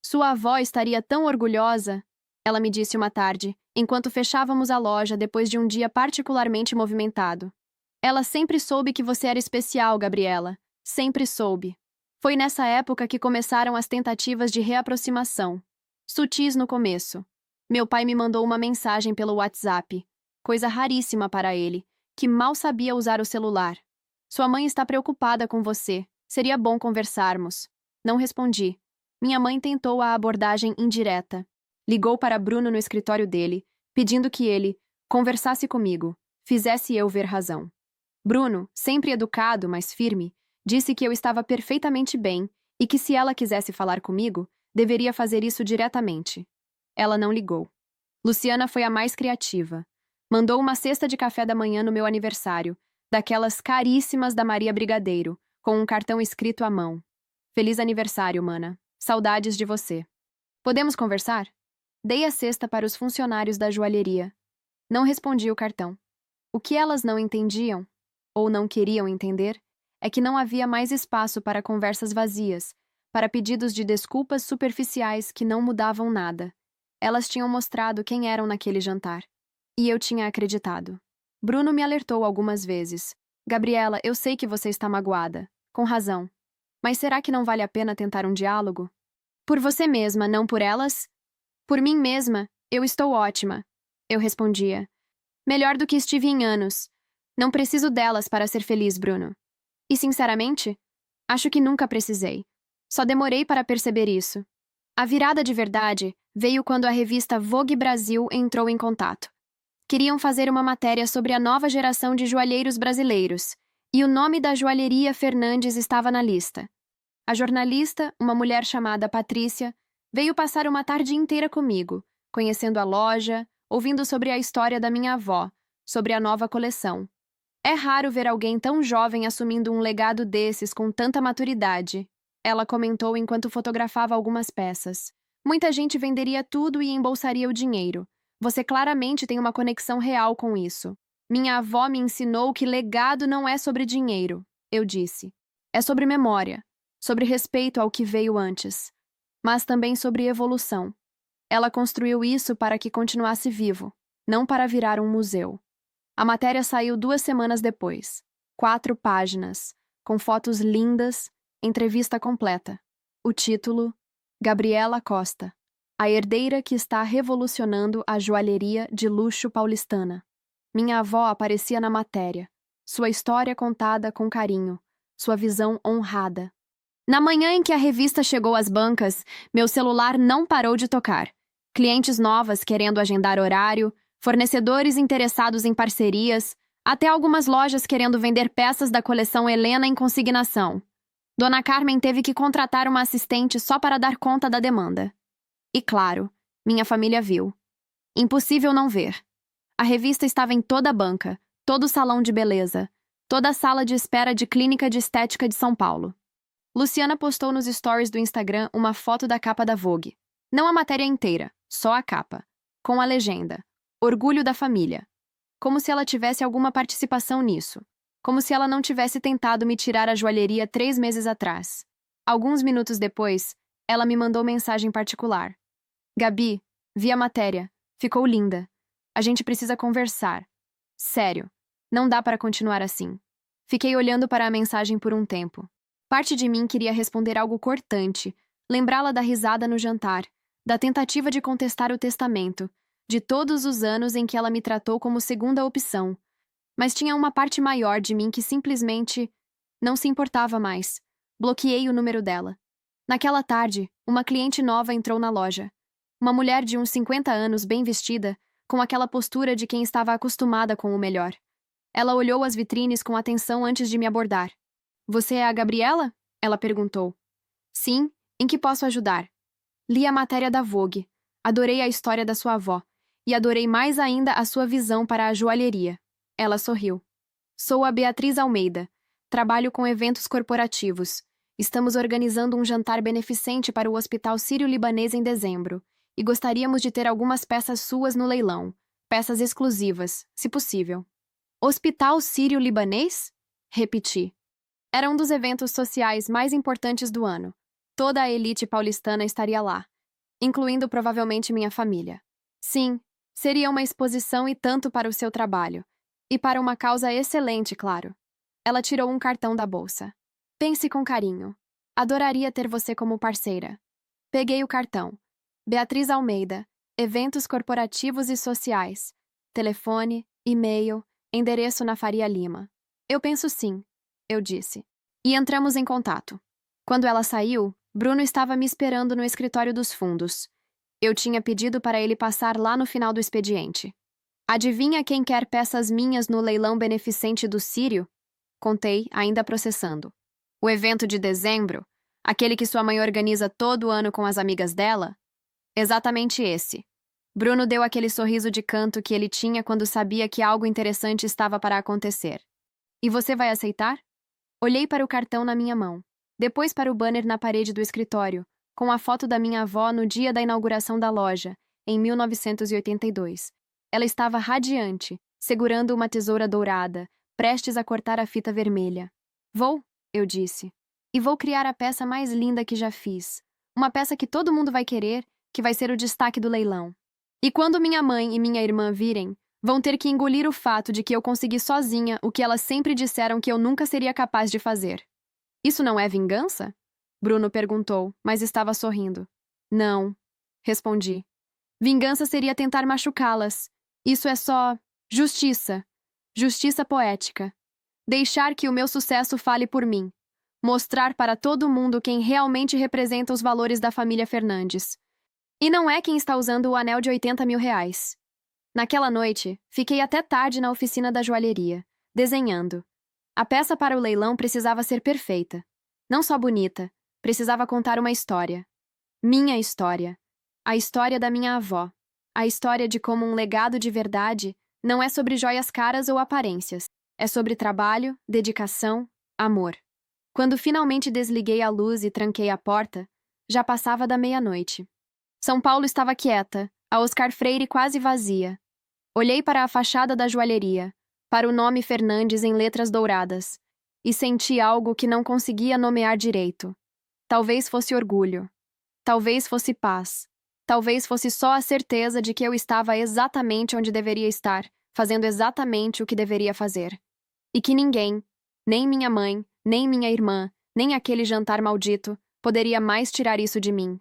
Sua avó estaria tão orgulhosa, ela me disse uma tarde, enquanto fechávamos a loja depois de um dia particularmente movimentado. Ela sempre soube que você era especial, Gabriela. Sempre soube. Foi nessa época que começaram as tentativas de reaproximação. Sutis no começo. Meu pai me mandou uma mensagem pelo WhatsApp, coisa raríssima para ele, que mal sabia usar o celular. Sua mãe está preocupada com você. Seria bom conversarmos. Não respondi. Minha mãe tentou a abordagem indireta. Ligou para Bruno no escritório dele, pedindo que ele conversasse comigo, fizesse eu ver razão. Bruno, sempre educado, mas firme, disse que eu estava perfeitamente bem e que se ela quisesse falar comigo, deveria fazer isso diretamente. Ela não ligou. Luciana foi a mais criativa. Mandou uma cesta de café da manhã no meu aniversário, daquelas caríssimas da Maria Brigadeiro, com um cartão escrito à mão. Feliz aniversário, mana. Saudades de você. Podemos conversar? Dei a cesta para os funcionários da joalheria. Não respondi o cartão. O que elas não entendiam, ou não queriam entender, é que não havia mais espaço para conversas vazias, para pedidos de desculpas superficiais que não mudavam nada. Elas tinham mostrado quem eram naquele jantar. E eu tinha acreditado. Bruno me alertou algumas vezes. Gabriela, eu sei que você está magoada. Com razão. Mas será que não vale a pena tentar um diálogo? Por você mesma, não por elas? Por mim mesma, eu estou ótima. Eu respondia. Melhor do que estive em anos. Não preciso delas para ser feliz, Bruno. E, sinceramente, acho que nunca precisei. Só demorei para perceber isso. A virada de verdade veio quando a revista Vogue Brasil entrou em contato. Queriam fazer uma matéria sobre a nova geração de joalheiros brasileiros, e o nome da joalheria Fernandes estava na lista. A jornalista, uma mulher chamada Patrícia, veio passar uma tarde inteira comigo, conhecendo a loja, ouvindo sobre a história da minha avó, sobre a nova coleção. É raro ver alguém tão jovem assumindo um legado desses com tanta maturidade, ela comentou enquanto fotografava algumas peças. Muita gente venderia tudo e embolsaria o dinheiro. Você claramente tem uma conexão real com isso. Minha avó me ensinou que legado não é sobre dinheiro, eu disse. É sobre memória, sobre respeito ao que veio antes, mas também sobre evolução. Ela construiu isso para que continuasse vivo, não para virar um museu. A matéria saiu 2 semanas depois. 4 páginas, com fotos lindas, entrevista completa. O título: Gabriela Costa, a herdeira que está revolucionando a joalheria de luxo paulistana. Minha avó aparecia na matéria, sua história contada com carinho, sua visão honrada. Na manhã em que a revista chegou às bancas, meu celular não parou de tocar. Clientes novas querendo agendar horário, fornecedores interessados em parcerias, até algumas lojas querendo vender peças da coleção Helena em consignação. Dona Carmen teve que contratar uma assistente só para dar conta da demanda. E claro, minha família viu. Impossível não ver. A revista estava em toda a banca, todo o salão de beleza, toda a sala de espera de Clínica de Estética de São Paulo. Luciana postou nos stories do Instagram uma foto da capa da Vogue. Não a matéria inteira, só a capa. Com a legenda: Orgulho da família. Como se ela tivesse alguma participação nisso. Como se ela não tivesse tentado me tirar a joalheria 3 meses atrás. Alguns minutos depois, ela me mandou mensagem particular. Gabi, vi a matéria. Ficou linda. A gente precisa conversar. Sério, não dá para continuar assim. Fiquei olhando para a mensagem por um tempo. Parte de mim queria responder algo cortante, lembrá-la da risada no jantar, da tentativa de contestar o testamento, de todos os anos em que ela me tratou como segunda opção. Mas tinha uma parte maior de mim que simplesmente não se importava mais. Bloqueei o número dela. Naquela tarde, uma cliente nova entrou na loja. Uma mulher de uns 50 anos, bem vestida, com aquela postura de quem estava acostumada com o melhor. Ela olhou as vitrines com atenção antes de me abordar. Você é a Gabriela? Ela perguntou. Sim, em que posso ajudar? Li a matéria da Vogue. Adorei a história da sua avó. E adorei mais ainda a sua visão para a joalheria. Ela sorriu. Sou a Beatriz Almeida. Trabalho com eventos corporativos. Estamos organizando um jantar beneficente para o Hospital Sírio-Libanês em dezembro, e gostaríamos de ter algumas peças suas no leilão. Peças exclusivas, se possível. Hospital Sírio-Libanês? Repeti. Era um dos eventos sociais mais importantes do ano. Toda a elite paulistana estaria lá, incluindo provavelmente minha família. Sim, seria uma exposição e tanto para o seu trabalho. E para uma causa excelente, claro. Ela tirou um cartão da bolsa. Pense com carinho. Adoraria ter você como parceira. Peguei o cartão. Beatriz Almeida, eventos corporativos e sociais. Telefone, e-mail, endereço na Faria Lima. Eu penso sim, eu disse. E entramos em contato. Quando ela saiu, Bruno estava me esperando no escritório dos fundos. Eu tinha pedido para ele passar lá no final do expediente. Adivinha quem quer peças minhas no leilão beneficente do Sírio? Contei, ainda processando. O evento de dezembro? Aquele que sua mãe organiza todo ano com as amigas dela? Exatamente esse. Bruno deu aquele sorriso de canto que ele tinha quando sabia que algo interessante estava para acontecer. E você vai aceitar? Olhei para o cartão na minha mão, depois para o banner na parede do escritório, com a foto da minha avó no dia da inauguração da loja, em 1982. Ela estava radiante, segurando uma tesoura dourada, prestes a cortar a fita vermelha. Vou, eu disse. E vou criar a peça mais linda que já fiz. Uma peça que todo mundo vai querer, que vai ser o destaque do leilão. E quando minha mãe e minha irmã virem, vão ter que engolir o fato de que eu consegui sozinha o que elas sempre disseram que eu nunca seria capaz de fazer. Isso não é vingança? Bruno perguntou, mas estava sorrindo. Não, respondi. Vingança seria tentar machucá-las. Isso é só justiça. Justiça poética. Deixar que o meu sucesso fale por mim. Mostrar para todo mundo quem realmente representa os valores da família Fernandes. E não é quem está usando o anel de 80 mil reais. Naquela noite, fiquei até tarde na oficina da joalheria, desenhando. A peça para o leilão precisava ser perfeita. Não só bonita, precisava contar uma história. Minha história. A história da minha avó. A história de como um legado de verdade não é sobre joias caras ou aparências. É sobre trabalho, dedicação, amor. Quando finalmente desliguei a luz e tranquei a porta, já passava da meia-noite. São Paulo estava quieta, a Oscar Freire quase vazia. Olhei para a fachada da joalheria, para o nome Fernandes em letras douradas, e senti algo que não conseguia nomear direito. Talvez fosse orgulho. Talvez fosse paz. Talvez fosse só a certeza de que eu estava exatamente onde deveria estar, fazendo exatamente o que deveria fazer. E que ninguém, nem minha mãe, nem minha irmã, nem aquele jantar maldito, poderia mais tirar isso de mim.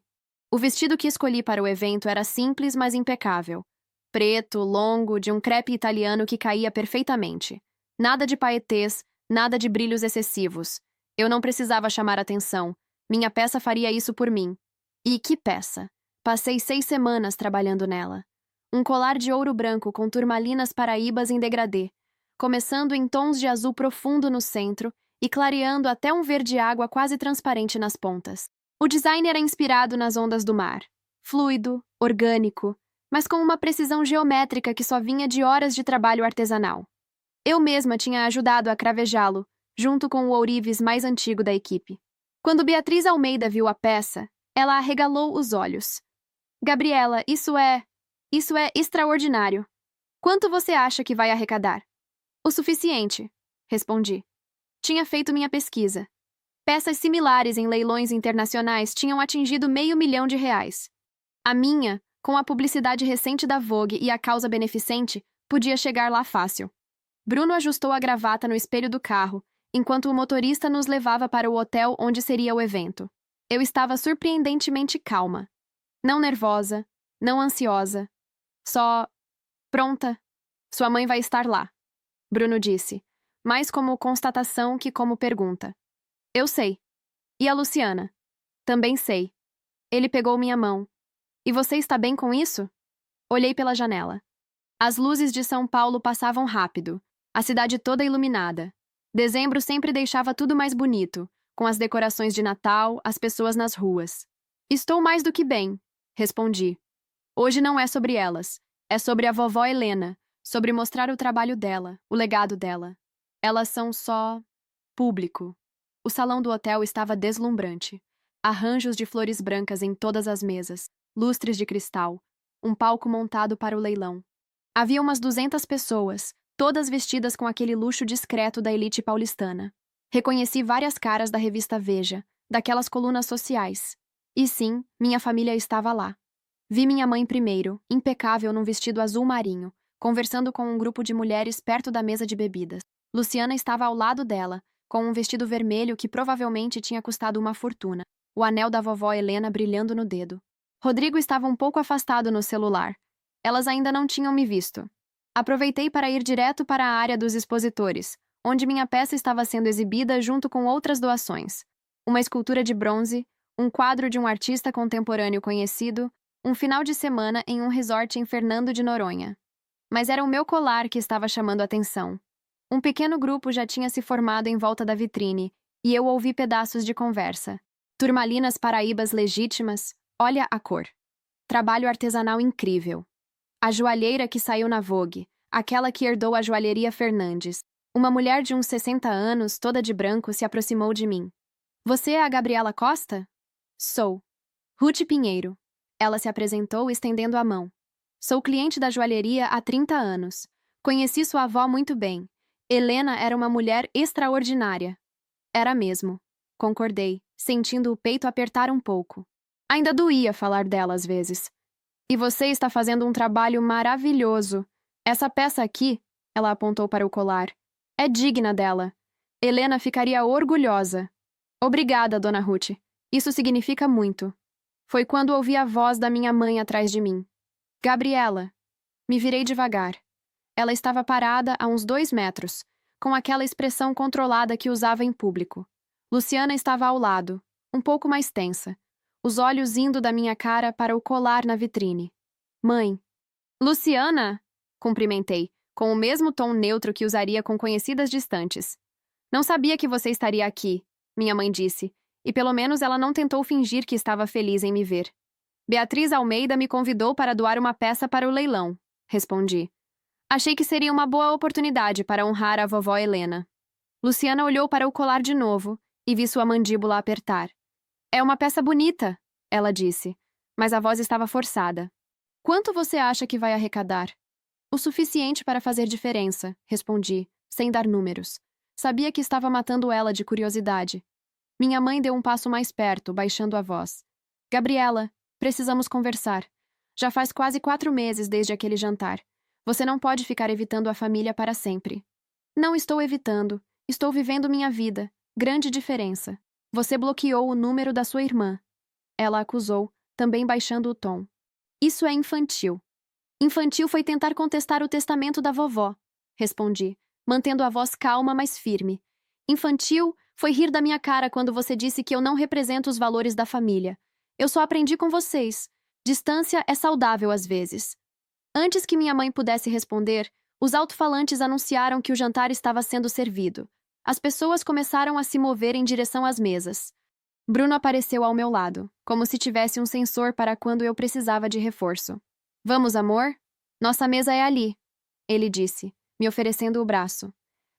O vestido que escolhi para o evento era simples, mas impecável. Preto, longo, de um crepe italiano que caía perfeitamente. Nada de paetês, nada de brilhos excessivos. Eu não precisava chamar atenção. Minha peça faria isso por mim. E que peça! Passei 6 semanas trabalhando nela. Um colar de ouro branco com turmalinas paraíbas em degradê, começando em tons de azul profundo no centro e clareando até um verde-água quase transparente nas pontas. O design era inspirado nas ondas do mar. Fluido, orgânico, mas com uma precisão geométrica que só vinha de horas de trabalho artesanal. Eu mesma tinha ajudado a cravejá-lo, junto com o ourives mais antigo da equipe. Quando Beatriz Almeida viu a peça, ela arregalou os olhos. Gabriela, isso é extraordinário. Quanto você acha que vai arrecadar? O suficiente, respondi. Tinha feito minha pesquisa. Peças similares em leilões internacionais tinham atingido R$500.000. A minha, com a publicidade recente da Vogue e a causa beneficente, podia chegar lá fácil. Bruno ajustou a gravata no espelho do carro, enquanto o motorista nos levava para o hotel onde seria o evento. Eu estava surpreendentemente calma. Não nervosa, não ansiosa. Só... pronta. Sua mãe vai estar lá. Bruno disse, mais como constatação que como pergunta. Eu sei. E a Luciana? Também sei. Ele pegou minha mão. E você está bem com isso? Olhei pela janela. As luzes de São Paulo passavam rápido, a cidade toda iluminada. Dezembro sempre deixava tudo mais bonito, com as decorações de Natal, as pessoas nas ruas. Estou mais do que bem, respondi. Hoje não é sobre elas, é sobre a vovó Helena, sobre mostrar o trabalho dela, o legado dela. Elas são só público. O salão do hotel estava deslumbrante. Arranjos de flores brancas em todas as mesas, lustres de cristal, um palco montado para o leilão. Havia umas 200 pessoas, todas vestidas com aquele luxo discreto da elite paulistana. Reconheci várias caras da revista Veja, daquelas colunas sociais. E sim, minha família estava lá. Vi minha mãe primeiro, impecável num vestido azul marinho, conversando com um grupo de mulheres perto da mesa de bebidas. Luciana estava ao lado dela, com um vestido vermelho que provavelmente tinha custado uma fortuna, o anel da vovó Helena brilhando no dedo. Rodrigo estava um pouco afastado no celular. Elas ainda não tinham me visto. Aproveitei para ir direto para a área dos expositores, onde minha peça estava sendo exibida junto com outras doações. Uma escultura de bronze, um quadro de um artista contemporâneo conhecido, um final de semana em um resort em Fernando de Noronha. Mas era o meu colar que estava chamando a atenção. Um pequeno grupo já tinha se formado em volta da vitrine, e eu ouvi pedaços de conversa. Turmalinas paraíbas legítimas, olha a cor. Trabalho artesanal incrível. A joalheira que saiu na Vogue, aquela que herdou a joalheria Fernandes. Uma mulher de uns 60 anos, toda de branco, se aproximou de mim. Você é a Gabriela Costa? Sou. Ruth Pinheiro. Ela se apresentou estendendo a mão. Sou cliente da joalheria há 30 anos. Conheci sua avó muito bem. Helena era uma mulher extraordinária. Era mesmo. Concordei, sentindo o peito apertar um pouco. Ainda doía falar dela às vezes. E você está fazendo um trabalho maravilhoso. Essa peça aqui, ela apontou para o colar, é digna dela. Helena ficaria orgulhosa. Obrigada, Dona Ruth. Isso significa muito. Foi quando ouvi a voz da minha mãe atrás de mim. Gabriela. Me virei devagar. Ela estava parada a uns 2 metros, com aquela expressão controlada que usava em público. Luciana estava ao lado, um pouco mais tensa, os olhos indo da minha cara para o colar na vitrine. Mãe. Luciana? Cumprimentei, com o mesmo tom neutro que usaria com conhecidas distantes. Não sabia que você estaria aqui, minha mãe disse, e pelo menos ela não tentou fingir que estava feliz em me ver. Beatriz Almeida me convidou para doar uma peça para o leilão, respondi. Achei que seria uma boa oportunidade para honrar a vovó Helena. Luciana olhou para o colar de novo e vi sua mandíbula apertar. É uma peça bonita, ela disse, mas a voz estava forçada. Quanto você acha que vai arrecadar? O suficiente para fazer diferença, respondi, sem dar números. Sabia que estava matando ela de curiosidade. Minha mãe deu um passo mais perto, baixando a voz. Gabriela, precisamos conversar. Já faz quase 4 meses desde aquele jantar. Você não pode ficar evitando a família para sempre. Não estou evitando. Estou vivendo minha vida. Grande diferença. Você bloqueou o número da sua irmã. Ela acusou, também baixando o tom. Isso é infantil. Infantil foi tentar contestar o testamento da vovó, respondi, mantendo a voz calma, mas firme. Infantil foi rir da minha cara quando você disse que eu não represento os valores da família. Eu só aprendi com vocês. Distância é saudável às vezes. Antes que minha mãe pudesse responder, os alto-falantes anunciaram que o jantar estava sendo servido. As pessoas começaram a se mover em direção às mesas. Bruno apareceu ao meu lado, como se tivesse um sensor para quando eu precisava de reforço. Vamos, amor? Nossa mesa é ali, ele disse, me oferecendo o braço.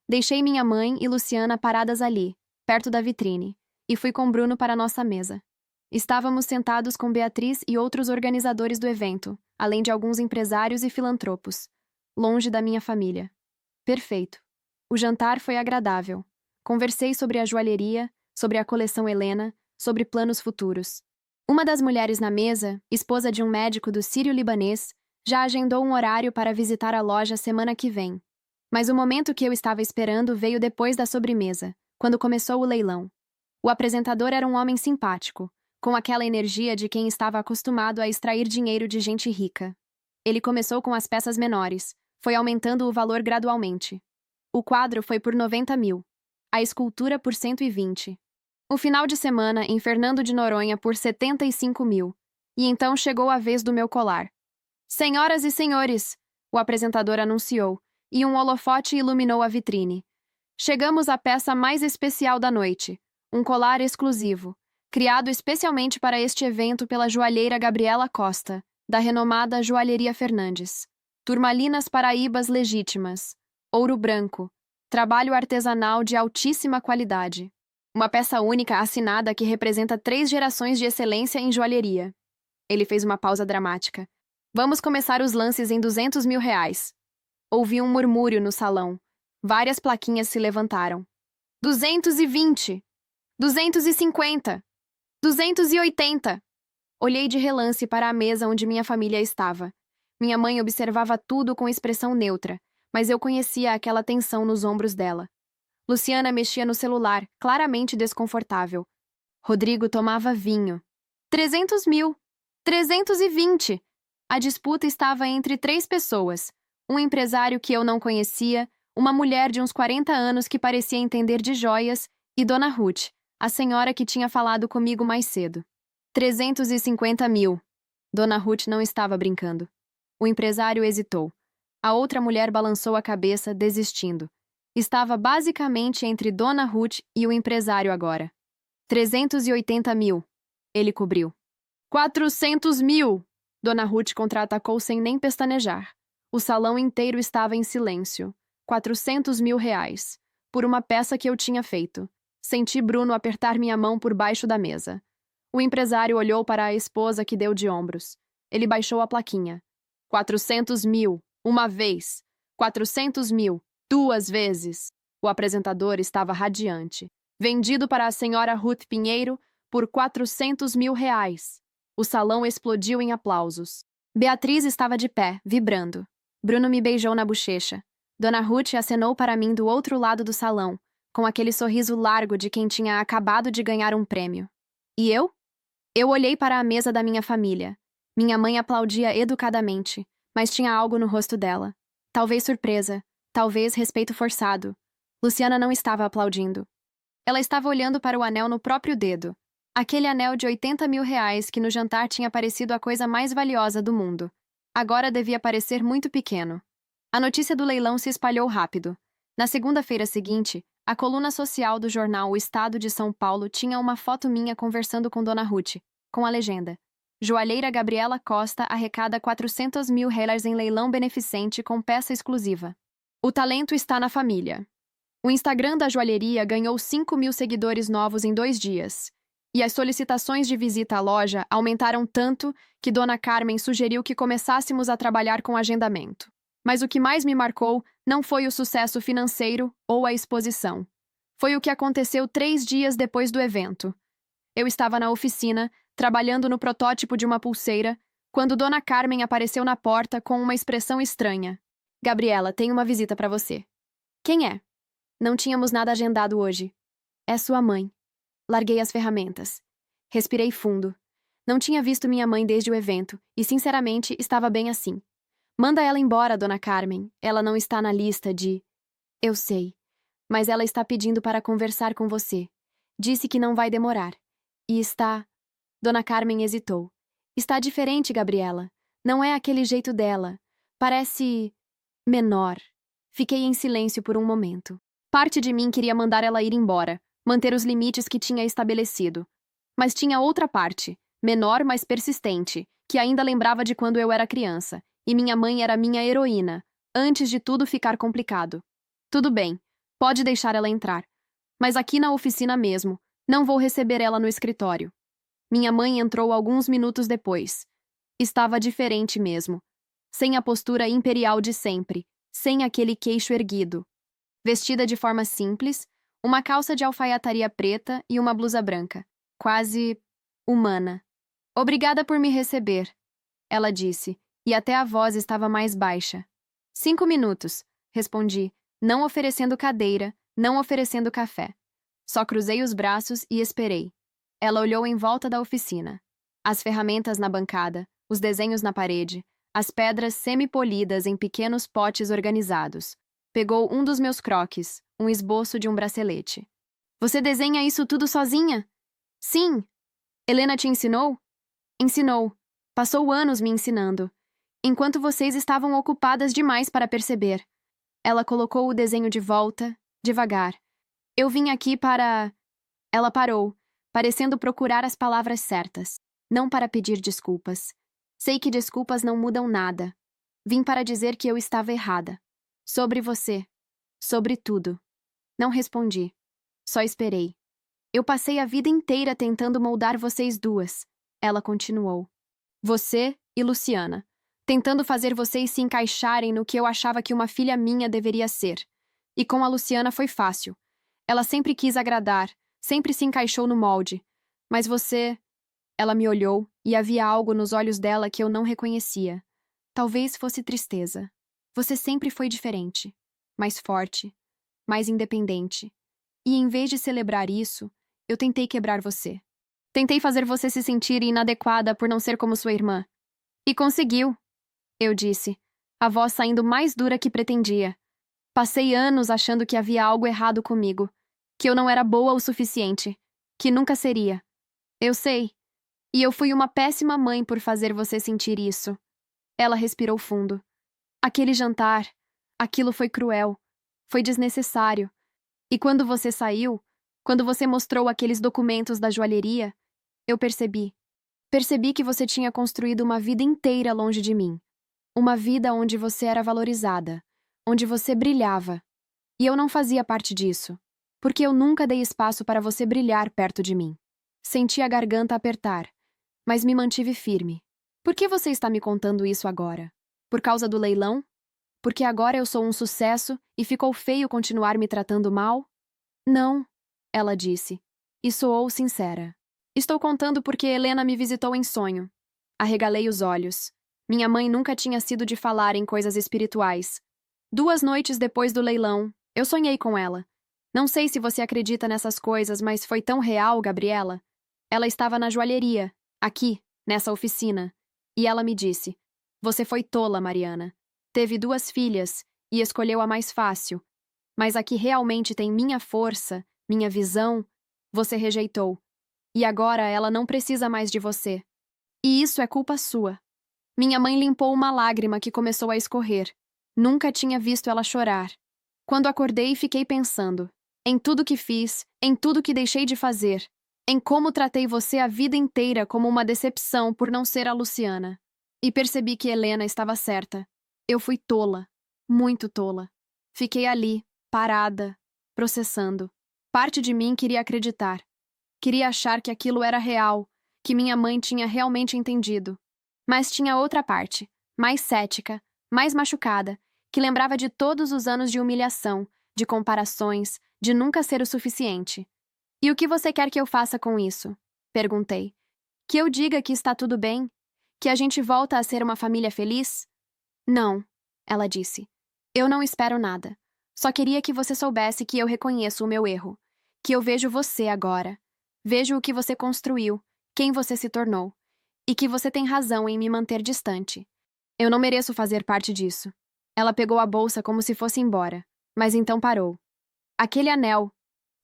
Deixei minha mãe e Luciana paradas ali, perto da vitrine, e fui com Bruno para nossa mesa. Estávamos sentados com Beatriz e outros organizadores do evento, além de alguns empresários e filantropos. Longe da minha família. Perfeito. O jantar foi agradável. Conversei sobre a joalheria, sobre a coleção Helena, sobre planos futuros. Uma das mulheres na mesa, esposa de um médico do Sírio-Libanês, já agendou um horário para visitar a loja semana que vem. Mas o momento que eu estava esperando veio depois da sobremesa, quando começou o leilão. O apresentador era um homem simpático, com aquela energia de quem estava acostumado a extrair dinheiro de gente rica. Ele começou com as peças menores, foi aumentando o valor gradualmente. O quadro foi por 90 mil, a escultura por 120. O final de semana em Fernando de Noronha por 75 mil. E então chegou a vez do meu colar. Senhoras e senhores, o apresentador anunciou, e um holofote iluminou a vitrine. Chegamos à peça mais especial da noite, um colar exclusivo, criado especialmente para este evento pela joalheira Gabriela Costa, da renomada Joalheria Fernandes. Turmalinas paraíbas legítimas, ouro branco, Trabalho artesanal de altíssima qualidade. Uma peça única assinada que representa 3 gerações de excelência em joalheria. Ele fez uma pausa dramática. Vamos começar os lances em R$ 200.000. Ouvi um murmúrio no salão. Várias plaquinhas se levantaram. 220! 250! 280! Olhei de relance para a mesa onde minha família estava. Minha mãe observava tudo com expressão neutra, mas eu conhecia aquela tensão nos ombros dela. Luciana mexia no celular, claramente desconfortável. Rodrigo tomava vinho. 300.000! 320! A disputa estava entre 3 pessoas. Um empresário que eu não conhecia, uma mulher de uns 40 anos que parecia entender de joias e Dona Ruth, a senhora que tinha falado comigo mais cedo. 350.000. Dona Ruth não estava brincando. O empresário hesitou. A outra mulher balançou a cabeça, desistindo. Estava basicamente entre Dona Ruth e o empresário agora. 380.000. Ele cobriu. 400.000! Dona Ruth contra-atacou sem nem pestanejar. O salão inteiro estava em silêncio. 400.000 reais. Por uma peça que eu tinha feito. Senti Bruno apertar minha mão por baixo da mesa. O empresário olhou para a esposa que deu de ombros. Ele baixou a plaquinha. 400.000. Uma vez. 400.000. 2 vezes. O apresentador estava radiante. Vendido para a senhora Ruth Pinheiro por 400.000 reais. O salão explodiu em aplausos. Beatriz estava de pé, vibrando. Bruno me beijou na bochecha. Dona Ruth acenou para mim do outro lado do salão, com aquele sorriso largo de quem tinha acabado de ganhar um prêmio. E eu? Eu olhei para a mesa da minha família. Minha mãe aplaudia educadamente, mas tinha algo no rosto dela. Talvez surpresa, talvez respeito forçado. Luciana não estava aplaudindo. Ela estava olhando para o anel no próprio dedo. Aquele anel de 80.000 reais que no jantar tinha parecido a coisa mais valiosa do mundo. Agora devia parecer muito pequeno. A notícia do leilão se espalhou rápido. Na segunda-feira seguinte, a coluna social do jornal O Estado de São Paulo tinha uma foto minha conversando com Dona Ruth, com a legenda: Joalheira Gabriela Costa arrecada 400.000 reais em leilão beneficente com peça exclusiva. O talento está na família. O Instagram da joalheria ganhou 5.000 seguidores novos em 2 dias. E as solicitações de visita à loja aumentaram tanto que Dona Carmen sugeriu que começássemos a trabalhar com agendamento. Mas o que mais me marcou não foi o sucesso financeiro ou a exposição. Foi o que aconteceu 3 dias depois do evento. Eu estava na oficina, trabalhando no protótipo de uma pulseira, quando Dona Carmen apareceu na porta com uma expressão estranha. Gabriela, tenho uma visita para você. Quem é? Não tínhamos nada agendado hoje. É sua mãe. Larguei as ferramentas. Respirei fundo. Não tinha visto minha mãe desde o evento e, sinceramente, estava bem assim. Manda ela embora, Dona Carmen. Ela não está na lista de... Eu sei. Mas ela está pedindo para conversar com você. Disse que não vai demorar. E está... Dona Carmen hesitou. Está diferente, Gabriela. Não é aquele jeito dela. Parece... menor. Fiquei em silêncio por um momento. Parte de mim queria mandar ela ir embora, manter os limites que tinha estabelecido. Mas tinha outra parte, menor mas persistente, que ainda lembrava de quando eu era criança, e minha mãe era minha heroína, antes de tudo ficar complicado. Tudo bem, pode deixar ela entrar. Mas aqui na oficina mesmo, não vou receber ela no escritório. Minha mãe entrou alguns minutos depois. Estava diferente mesmo. Sem a postura imperial de sempre, sem aquele queixo erguido. Vestida de forma simples, uma calça de alfaiataria preta e uma blusa branca, quase humana. Obrigada por me receber, ela disse, e até a voz estava mais baixa. 5 minutos, respondi, não oferecendo cadeira, não oferecendo café. Só cruzei os braços e esperei. Ela olhou em volta da oficina. As ferramentas na bancada, os desenhos na parede, as pedras semi-polidas em pequenos potes organizados. Pegou um dos meus croquis, um esboço de um bracelete. Você desenha isso tudo sozinha? Sim. Helena te ensinou? Ensinou. Passou anos me ensinando. Enquanto vocês estavam ocupadas demais para perceber. Ela colocou o desenho de volta, devagar. Eu vim aqui para... Ela parou, parecendo procurar as palavras certas. Não para pedir desculpas. Sei que desculpas não mudam nada. Vim para dizer que eu estava errada. Sobre você. Sobre tudo. Não respondi. Só esperei. Eu passei a vida inteira tentando moldar vocês duas. Ela continuou. Você e Luciana. Tentando fazer vocês se encaixarem no que eu achava que uma filha minha deveria ser. E com a Luciana foi fácil. Ela sempre quis agradar, sempre se encaixou no molde. Mas você... Ela me olhou e havia algo nos olhos dela que eu não reconhecia. Talvez fosse tristeza. Você sempre foi diferente. Mais forte. Mais independente. E em vez de celebrar isso, eu tentei quebrar você. Tentei fazer você se sentir inadequada por não ser como sua irmã. E conseguiu, eu disse, a voz saindo mais dura que pretendia. Passei anos achando que havia algo errado comigo, que eu não era boa o suficiente, que nunca seria. Eu sei. E eu fui uma péssima mãe por fazer você sentir isso. Ela respirou fundo. Aquele jantar, aquilo foi cruel, foi desnecessário. E quando você saiu, quando você mostrou aqueles documentos da joalheria, eu percebi. Percebi que você tinha construído uma vida inteira longe de mim. Uma vida onde você era valorizada, onde você brilhava. E eu não fazia parte disso, porque eu nunca dei espaço para você brilhar perto de mim. Senti a garganta apertar, mas me mantive firme. Por que você está me contando isso agora? Por causa do leilão? Porque agora eu sou um sucesso e ficou feio continuar me tratando mal? Não, ela disse, e soou sincera. Estou contando porque Helena me visitou em sonho. Arregalei os olhos. Minha mãe nunca tinha sido de falar em coisas espirituais. 2 noites depois do leilão, eu sonhei com ela. Não sei se você acredita nessas coisas, mas foi tão real, Gabriela. Ela estava na joalheria, aqui, nessa oficina. E ela me disse: Você foi tola, Mariana. Teve 2 filhas e escolheu a mais fácil. Mas a que realmente tem minha força, minha visão, você rejeitou. E agora ela não precisa mais de você. E isso é culpa sua. Minha mãe limpou uma lágrima que começou a escorrer. Nunca tinha visto ela chorar. Quando acordei, fiquei pensando em tudo que fiz, em tudo que deixei de fazer, em como tratei você a vida inteira como uma decepção por não ser a Luciana. E percebi que Helena estava certa. Eu fui tola, muito tola. Fiquei ali, parada, processando. Parte de mim queria acreditar. Queria achar que aquilo era real, que minha mãe tinha realmente entendido. Mas tinha outra parte, mais cética, mais machucada, que lembrava de todos os anos de humilhação, de comparações, de nunca ser o suficiente. E o que você quer que eu faça com isso? Perguntei. Que eu diga que está tudo bem? Que a gente volta a ser uma família feliz? Não, ela disse. Eu não espero nada. Só queria que você soubesse que eu reconheço o meu erro. Que eu vejo você agora. Vejo o que você construiu, quem você se tornou. E que você tem razão em me manter distante. Eu não mereço fazer parte disso. Ela pegou a bolsa como se fosse embora, mas então parou. Aquele anel,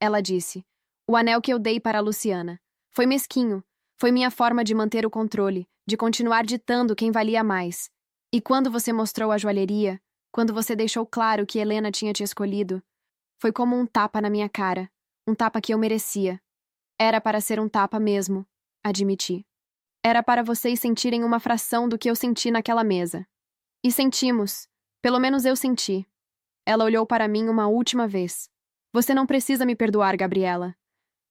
ela disse. O anel que eu dei para a Luciana. Foi mesquinho. Foi minha forma de manter o controle, de continuar ditando quem valia mais. E quando você mostrou a joalheria, quando você deixou claro que Helena tinha te escolhido, foi como um tapa na minha cara. Um tapa que eu merecia. Era para ser um tapa mesmo, admiti. Era para vocês sentirem uma fração do que eu senti naquela mesa. E sentimos. Pelo menos eu senti. Ela olhou para mim uma última vez. Você não precisa me perdoar, Gabriela.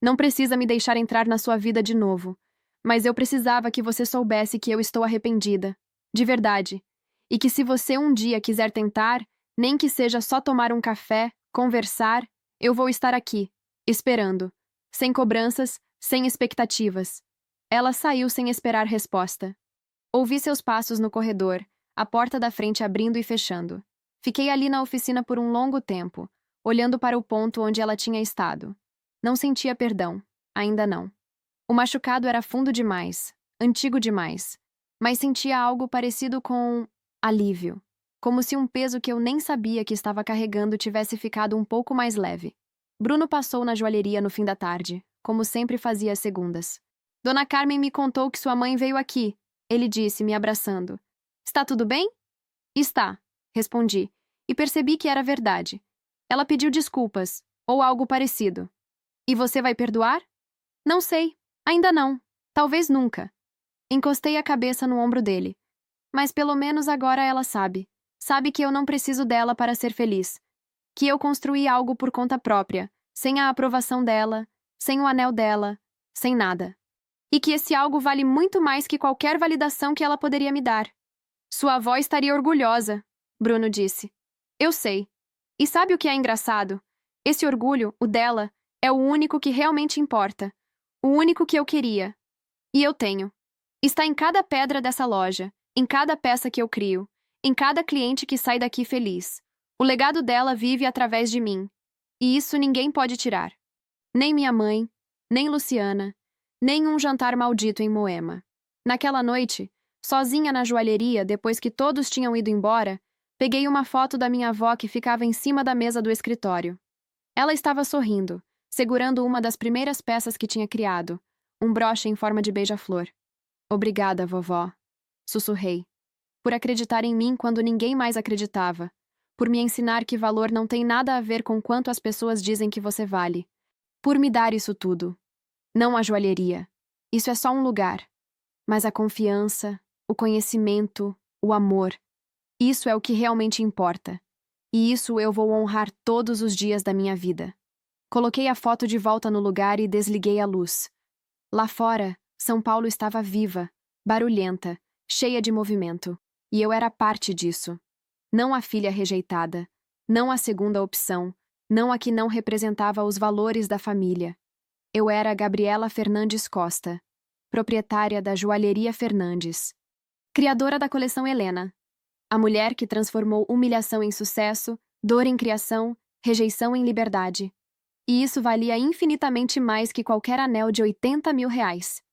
Não precisa me deixar entrar na sua vida de novo. Mas eu precisava que você soubesse que eu estou arrependida. De verdade. E que se você um dia quiser tentar, nem que seja só tomar um café, conversar, eu vou estar aqui, esperando. Sem cobranças, sem expectativas. Ela saiu sem esperar resposta. Ouvi seus passos no corredor, a porta da frente abrindo e fechando. Fiquei ali na oficina por um longo tempo, olhando para o ponto onde ela tinha estado. Não sentia perdão, ainda não. O machucado era fundo demais, antigo demais, mas sentia algo parecido com alívio, como se um peso que eu nem sabia que estava carregando tivesse ficado um pouco mais leve. Bruno passou na joalheria no fim da tarde, como sempre fazia às segundas. Dona Carmen me contou que sua mãe veio aqui, ele disse, me abraçando. Está tudo bem? Está, respondi, e percebi que era verdade. Ela pediu desculpas, ou algo parecido. E você vai perdoar? Não sei, ainda não, talvez nunca. Encostei a cabeça no ombro dele. Mas pelo menos agora ela sabe. Sabe que eu não preciso dela para ser feliz. que eu construí algo por conta própria, sem a aprovação dela, sem o anel dela, sem nada. E que esse algo vale muito mais que qualquer validação que ela poderia me dar. Sua avó estaria orgulhosa, Bruno disse. Eu sei. E sabe o que é engraçado? Esse orgulho, o dela, é o único que realmente importa. O único que eu queria. E eu tenho. Está em cada pedra dessa loja, em cada peça que eu crio, em cada cliente que sai daqui feliz. O legado dela vive através de mim. E isso ninguém pode tirar. Nem minha mãe, nem Luciana, nem um jantar maldito em Moema. Naquela noite, sozinha na joalheria depois que todos tinham ido embora, peguei uma foto da minha avó que ficava em cima da mesa do escritório. Ela estava sorrindo, segurando uma das primeiras peças que tinha criado, um broche em forma de beija-flor. Obrigada, vovó, sussurrei, por acreditar em mim quando ninguém mais acreditava, por me ensinar que valor não tem nada a ver com quanto as pessoas dizem que você vale, por me dar isso tudo. Não a joalheria. Isso é só um lugar. Mas a confiança, o conhecimento, o amor, isso é o que realmente importa. E isso eu vou honrar todos os dias da minha vida. Coloquei a foto de volta no lugar e desliguei a luz. Lá fora, São Paulo estava viva, barulhenta, cheia de movimento. E eu era parte disso. Não a filha rejeitada, não a segunda opção, não a que não representava os valores da família. Eu era Gabriela Fernandes Costa, proprietária da Joalheria Fernandes, criadora da coleção Helena, a mulher que transformou humilhação em sucesso, dor em criação, rejeição em liberdade. E isso valia infinitamente mais que qualquer anel de 80 mil reais.